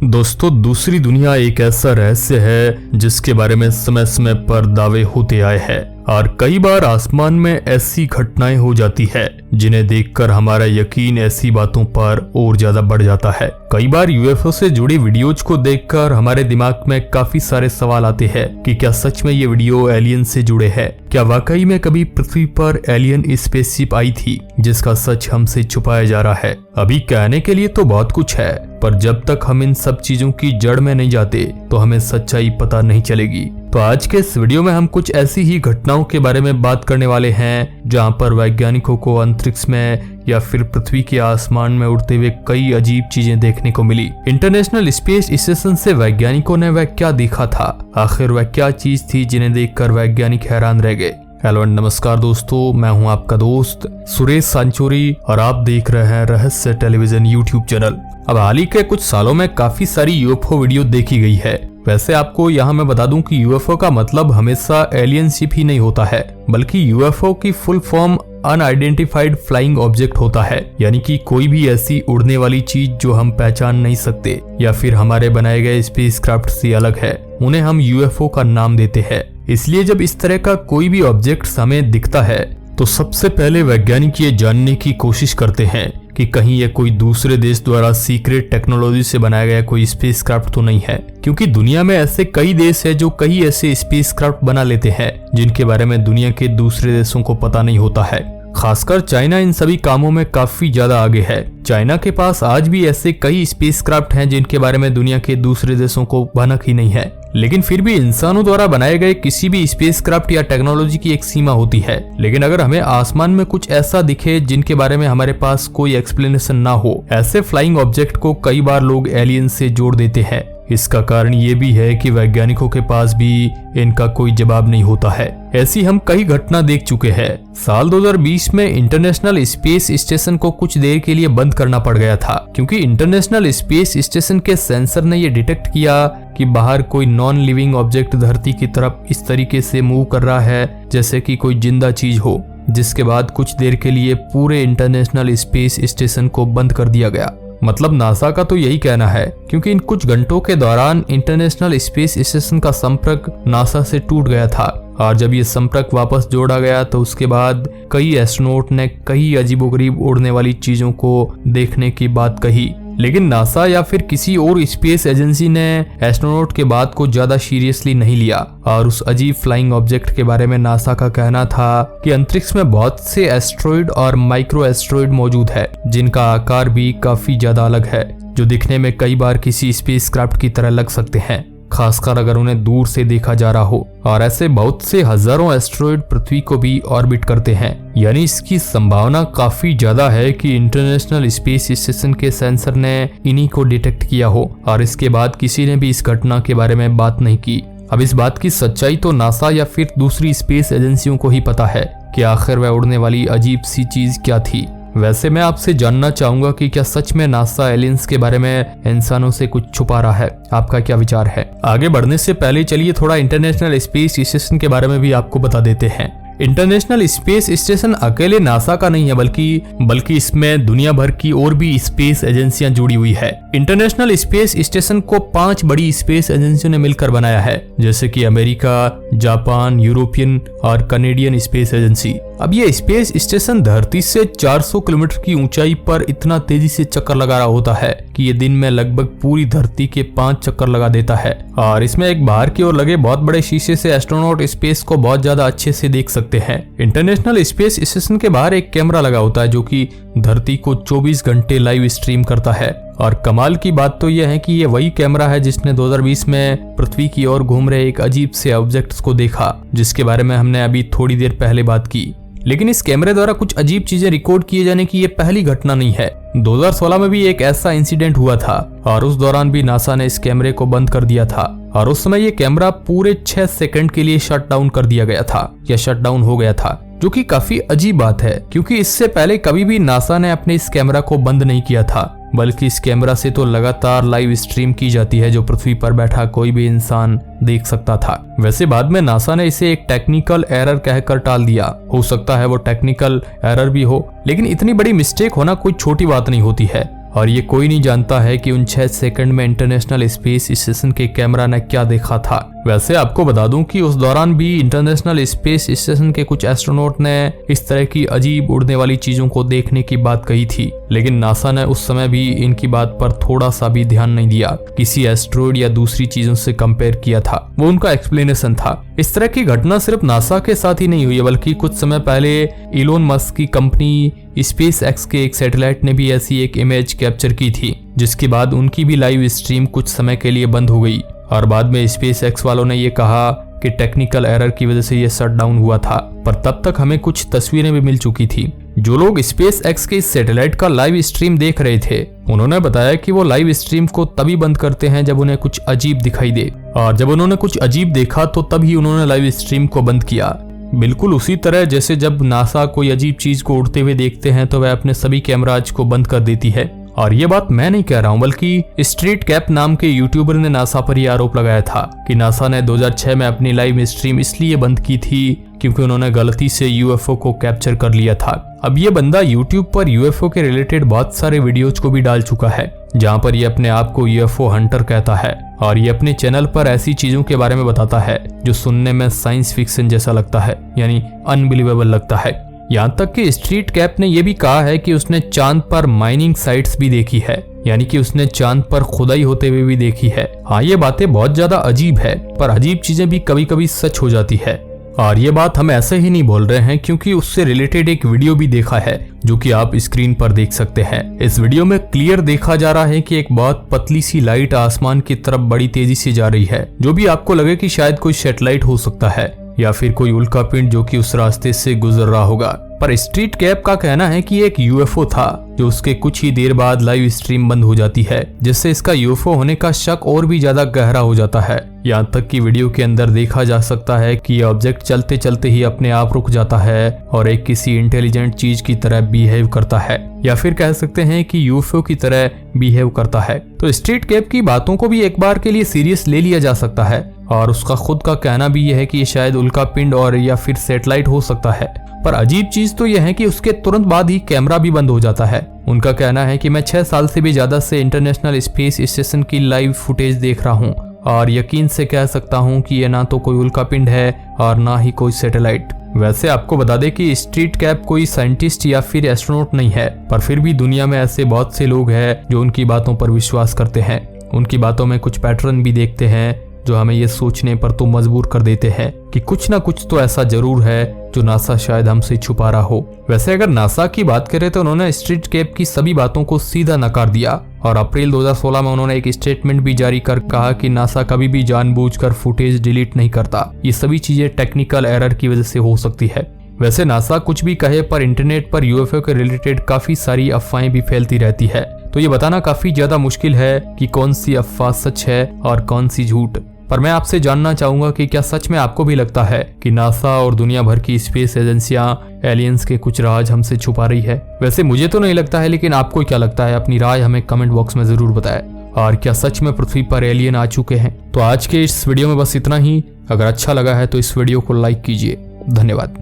दोस्तों, दूसरी दुनिया एक ऐसा रहस्य है जिसके बारे में समय समय पर दावे होते आए हैं और कई बार आसमान में ऐसी घटनाएं हो जाती है जिन्हें देखकर हमारा यकीन ऐसी बातों पर और ज्यादा बढ़ जाता है। कई बार यूएफओ से जुड़ी वीडियोज को देखकर हमारे दिमाग में काफी सारे सवाल आते हैं कि क्या सच में ये वीडियो एलियन से जुड़े हैं? क्या वाकई में कभी पृथ्वी पर एलियन स्पेसशिप आई थी जिसका सच हमसे छुपाया जा रहा है? अभी कहने के लिए तो बहुत कुछ है, पर जब तक हम इन सब चीजों की जड़ में नहीं जाते तो हमें सच्चाई पता नहीं चलेगी। तो आज के इस वीडियो में हम कुछ ऐसी ही घटनाओं के बारे में बात करने वाले हैं जहां पर वैज्ञानिकों को अंतरिक्ष में या फिर पृथ्वी के आसमान में उड़ते हुए कई अजीब चीजें देखने को मिली। इंटरनेशनल स्पेस स्टेशन से वैज्ञानिकों ने वह क्या देखा था? आखिर वह क्या चीज थी जिन्हें देखकर वैज्ञानिक हैरान रह गए? हेलो एंड नमस्कार दोस्तों, मैं हूं आपका दोस्त सुरेश सांचोरी और आप देख रहे हैं रहस्य टेलीविजन यूट्यूब चैनल। अब हाल ही के कुछ सालों में काफी सारी यूएफओ वीडियो देखी गई है। वैसे आपको यहाँ मैं बता दूं कि यूएफओ का मतलब हमेशा एलियन शिप ही नहीं होता है, बल्कि यूएफओ की full form unidentified flying object होता है, यानी कि कोई भी ऐसी उड़ने वाली चीज जो हम पहचान नहीं सकते या फिर हमारे बनाए गए स्पेसक्राफ्ट से अलग है, उन्हें हम यूएफओ का नाम देते हैं। इसलिए जब इस तरह का कोई भी ऑब्जेक्ट हमें दिखता है तो सबसे पहले वैज्ञानिक ये जानने की कोशिश करते हैं कि कहीं ये कोई दूसरे देश द्वारा सीक्रेट टेक्नोलॉजी से बनाया गया कोई स्पेसक्राफ्ट तो नहीं है, क्योंकि दुनिया में ऐसे कई देश है जो कई ऐसे स्पेसक्राफ्ट बना लेते हैं जिनके बारे में दुनिया के दूसरे देशों को पता नहीं होता है। खासकर चाइना इन सभी कामों में काफी ज्यादा आगे है। चाइना के पास आज भी ऐसे कई स्पेसक्राफ्ट हैं जिनके बारे में दुनिया के दूसरे देशों को भनक ही नहीं है, लेकिन फिर भी इंसानों द्वारा बनाए गए किसी भी स्पेसक्राफ्ट या टेक्नोलॉजी की एक सीमा होती है। लेकिन अगर हमें आसमान में कुछ ऐसा दिखे जिनके बारे में हमारे पास कोई एक्सप्लेनेशन ना हो, ऐसे फ्लाइंग ऑब्जेक्ट को कई बार लोग एलियन से जोड़ देते हैं। इसका कारण ये भी है कि वैज्ञानिकों के पास भी इनका कोई जवाब नहीं होता है। ऐसी हम कई घटना देख चुके हैं। साल 2020 में इंटरनेशनल स्पेस स्टेशन को कुछ देर के लिए बंद करना पड़ गया था, क्योंकि इंटरनेशनल स्पेस स्टेशन के सेंसर ने यह डिटेक्ट किया कि बाहर कोई नॉन लिविंग ऑब्जेक्ट धरती की तरफ इस तरीके से मूव कर रहा है जैसे कि कोई जिंदा चीज हो, जिसके बाद कुछ देर के लिए पूरे इंटरनेशनल स्पेस स्टेशन को बंद कर दिया गया। मतलब नासा का तो यही कहना है, क्योंकि इन कुछ घंटों के दौरान इंटरनेशनल स्पेस स्टेशन का संपर्क नासा से टूट गया था और जब ये संपर्क वापस जोड़ा गया तो उसके बाद कई एस्ट्रोनॉट ने कई अजीबोगरीब उड़ने वाली चीजों को देखने की बात कही। लेकिन नासा या फिर किसी और स्पेस एजेंसी ने एस्ट्रोनॉट के बात को ज्यादा सीरियसली नहीं लिया और उस अजीब फ्लाइंग ऑब्जेक्ट के बारे में नासा का कहना था कि अंतरिक्ष में बहुत से एस्ट्रॉइड और माइक्रो एस्ट्रॉइड मौजूद है जिनका आकार भी काफी ज्यादा अलग है, जो दिखने में कई बार किसी स्पेसक्राफ्ट की तरह लग सकते हैं, खासकर अगर उन्हें दूर से देखा जा रहा हो। और ऐसे बहुत से हजारों एस्ट्रॉइड पृथ्वी को भी ऑर्बिट करते हैं, यानी इसकी संभावना काफी ज्यादा है कि इंटरनेशनल स्पेस स्टेशन के सेंसर ने इन्हीं को डिटेक्ट किया हो और इसके बाद किसी ने भी इस घटना के बारे में बात नहीं की। अब इस बात की सच्चाई तो नासा या फिर दूसरी स्पेस एजेंसियों को ही पता है कि आखिर वह उड़ने वाली अजीब सी चीज क्या थी। वैसे मैं आपसे जानना चाहूंगा कि क्या सच में नासा एलियंस के बारे में इंसानों से कुछ छुपा रहा है? आपका क्या विचार है? आगे बढ़ने से पहले चलिए थोड़ा इंटरनेशनल स्पेस स्टेशन के बारे में भी आपको बता देते हैं। इंटरनेशनल स्पेस स्टेशन अकेले नासा का नहीं है, बल्कि इसमें दुनिया भर की और भी स्पेस एजेंसियां जुड़ी हुई है। इंटरनेशनल स्पेस स्टेशन को 5 बड़ी स्पेस एजेंसियों ने मिलकर बनाया है, जैसे कि अमेरिका, जापान, यूरोपियन और कनेडियन स्पेस एजेंसी। अब ये स्पेस स्टेशन धरती से 400 किलोमीटर की ऊंचाई पर इतना तेजी से चक्कर लगा रहा होता है कि ये दिन में लगभग पूरी धरती के 5 चक्कर लगा देता है। और इसमें एक बाहर की ओर लगे बहुत बड़े शीशे से एस्ट्रोनॉट स्पेस को बहुत ज्यादा अच्छे से देख सकते हैं। इंटरनेशनल स्पेस स्टेशन के बाहर एक कैमरा लगा होता है जो कि धरती को 24 घंटे लाइव स्ट्रीम करता है। और कमाल की बात तो यह है कि ये वही कैमरा है जिसने 2020 में पृथ्वी की ओर घूम रहे एक अजीब से ऑब्जेक्ट्स को देखा, जिसके बारे में हमने अभी थोड़ी देर पहले बात की। लेकिन इस कैमरे द्वारा कुछ अजीब चीजें रिकॉर्ड किए जाने की ये पहली घटना नहीं है। 2016 में भी एक ऐसा इंसिडेंट हुआ था और उस दौरान भी नासा ने इस कैमरे को बंद कर दिया था और उस समय ये कैमरा पूरे 6 सेकंड के लिए शट डाउन कर दिया गया था या शट डाउन हो गया था, जो कि काफी अजीब बात है, क्योंकि इससे पहले कभी भी नासा ने अपने इस कैमरा को बंद नहीं किया था, बल्कि इस कैमरा से तो लगातार लाइव स्ट्रीम की जाती है जो पृथ्वी पर बैठा कोई भी इंसान देख सकता था। वैसे बाद में नासा ने इसे एक टेक्निकल एरर कहकर टाल दिया। हो सकता है वो टेक्निकल एरर भी हो, लेकिन इतनी बड़ी मिस्टेक होना कोई छोटी बात नहीं होती है। और ये कोई नहीं जानता है कि उन 6 सेकंड में इंटरनेशनल स्पेस स्टेशन के कैमरा ने क्या देखा था। वैसे आपको बता दूं कि उस दौरान भी इंटरनेशनल स्पेस स्टेशन के कुछ एस्ट्रोनॉट ने इस तरह की अजीब उड़ने वाली चीजों को देखने की बात कही थी, लेकिन नासा ने उस समय भी इनकी बात पर थोड़ा सा भी ध्यान नहीं दिया। किसी एस्ट्रॉयड या दूसरी चीजों से कंपेयर किया था, वो उनका एक्सप्लेनेशन था। इस तरह की घटना सिर्फ नासा के साथ ही नहीं हुई है, बल्कि कुछ समय पहले इलोन मस्क की कंपनी स्पेस एक्स के एक सैटेलाइट ने भी ऐसी एक इमेज कैप्चर की थी, जिसके बाद उनकी भी लाइव स्ट्रीम कुछ समय के लिए बंद हो गई। और बाद में स्पेस एक्स वालों ने ये कहा कि टेक्निकल एरर की वजह से ये शट डाउन हुआ था, पर तब तक हमें कुछ तस्वीरें भी मिल चुकी थी। जो लोग स्पेस एक्स के इस सैटेलाइट का लाइव स्ट्रीम देख रहे थे, उन्होंने बताया कि वो लाइव स्ट्रीम को तभी बंद करते हैं जब उन्हें कुछ अजीब दिखाई दे, और जब उन्होंने कुछ अजीब देखा तो तभी उन्होंने लाइव स्ट्रीम को बंद किया। बिल्कुल उसी तरह जैसे जब नासा कोई अजीब चीज को उड़ते हुए देखते हैं तो वह अपने सभी कैमराज को बंद कर देती है। और ये बात मैं नहीं कह रहा हूँ, बल्कि स्ट्रीट कैप नाम के यूट्यूबर ने नासा पर यह आरोप लगाया था कि नासा ने 2006 में अपनी लाइव स्ट्रीम इसलिए बंद की थी क्योंकि उन्होंने गलती से यूएफओ को कैप्चर कर लिया था। अब ये बंदा यूट्यूब पर यूएफओ के रिलेटेड बहुत सारे वीडियोज को भी डाल चुका है, जहाँ पर ये अपने आप को यूएफओ हंटर कहता है, और ये अपने चैनल पर ऐसी चीजों के बारे में बताता है जो सुनने में साइंस फिक्शन जैसा लगता है, यानी अनबिलीवेबल लगता है। यहाँ तक कि स्ट्रीट कैप ने यह भी कहा है कि उसने चांद पर माइनिंग साइट्स भी देखी है, यानी कि उसने चांद पर खुदाई होते हुए भी देखी है। हाँ, ये बातें बहुत ज्यादा अजीब है, पर अजीब चीजें भी कभी कभी सच हो जाती है। और ये बात हम ऐसे ही नहीं बोल रहे हैं, क्योंकि उससे रिलेटेड एक वीडियो भी देखा है जो कि आप स्क्रीन पर देख सकते हैं। इस वीडियो में क्लियर देखा जा रहा है कि एक बहुत पतली सी लाइट आसमान की तरफ बड़ी तेजी से जा रही है, जो भी आपको लगे कि शायद कोई सैटेलाइट हो सकता है या फिर कोई उल्का पिंड जो कि उस रास्ते से गुजर रहा होगा। पर स्ट्रीट कैप का कहना है कि एक यूएफओ था, जो उसके कुछ ही देर बाद लाइव स्ट्रीम बंद हो जाती है, जिससे इसका यूएफओ होने का शक और भी ज्यादा गहरा हो जाता है। यहाँ तक कि वीडियो के अंदर देखा जा सकता है कि यह ऑब्जेक्ट चलते चलते ही अपने आप रुक जाता है और एक किसी इंटेलिजेंट चीज की तरह बिहेव करता है, या फिर कह सकते हैं कि यूएफओ की तरह बिहेव करता है। तो स्ट्रीट कैप की बातों को भी एक बार के लिए सीरियस ले लिया जा सकता है, और उसका खुद का कहना भी यह है कि ये शायद उल्का पिंड और या फिर सैटेलाइट हो सकता है। पर अजीब चीज तो यह है कि उसके तुरंत बाद ही कैमरा भी बंद हो जाता है। उनका कहना है कि मैं 6 साल से भी ज्यादा से इंटरनेशनल स्पेस स्टेशन की लाइव फुटेज देख रहा हूँ, और यकीन से कह सकता हूँ कि यह ना तो कोई उल्का पिंड है और ना ही कोई सैटेलाइट। वैसे आपको बता दें कि स्ट्रीट कैप कोई साइंटिस्ट या फिर एस्ट्रोनॉट नहीं है, पर फिर भी दुनिया में ऐसे बहुत से लोग हैं जो उनकी बातों पर विश्वास करते हैं। उनकी बातों में कुछ पैटर्न भी देखते हैं जो हमें ये सोचने पर तो मजबूर कर देते हैं कि कुछ ना कुछ तो ऐसा जरूर है जो नासा शायद हमसे छुपा रहा हो। वैसे अगर नासा की बात करें तो उन्होंने स्ट्रीट कैप की सभी बातों को सीधा नकार दिया, और अप्रैल 2016 में उन्होंने एक स्टेटमेंट भी जारी कर कहा कि नासा कभी भी जानबूझकर फुटेज डिलीट नहीं करता, ये सभी चीजें टेक्निकल एरर की वजह से हो सकती है। वैसे नासा कुछ भी कहे, पर इंटरनेट पर यूएफओ के रिलेटेड काफी सारी अफवाहें भी फैलती रहती है, तो ये बताना काफी ज्यादा मुश्किल है कि कौन सी अफवाह सच है और कौन सी झूठ। पर मैं आपसे जानना चाहूंगा कि क्या सच में आपको भी लगता है कि नासा और दुनिया भर की स्पेस एजेंसियां एलियंस के कुछ राज हमसे छुपा रही है? वैसे मुझे तो नहीं लगता है, लेकिन आपको क्या लगता है? अपनी राय हमें कमेंट बॉक्स में जरूर बताएं। और क्या सच में पृथ्वी पर एलियन आ चुके हैं? तो आज के इस वीडियो में बस इतना ही। अगर अच्छा लगा है तो इस वीडियो को लाइक कीजिए। धन्यवाद।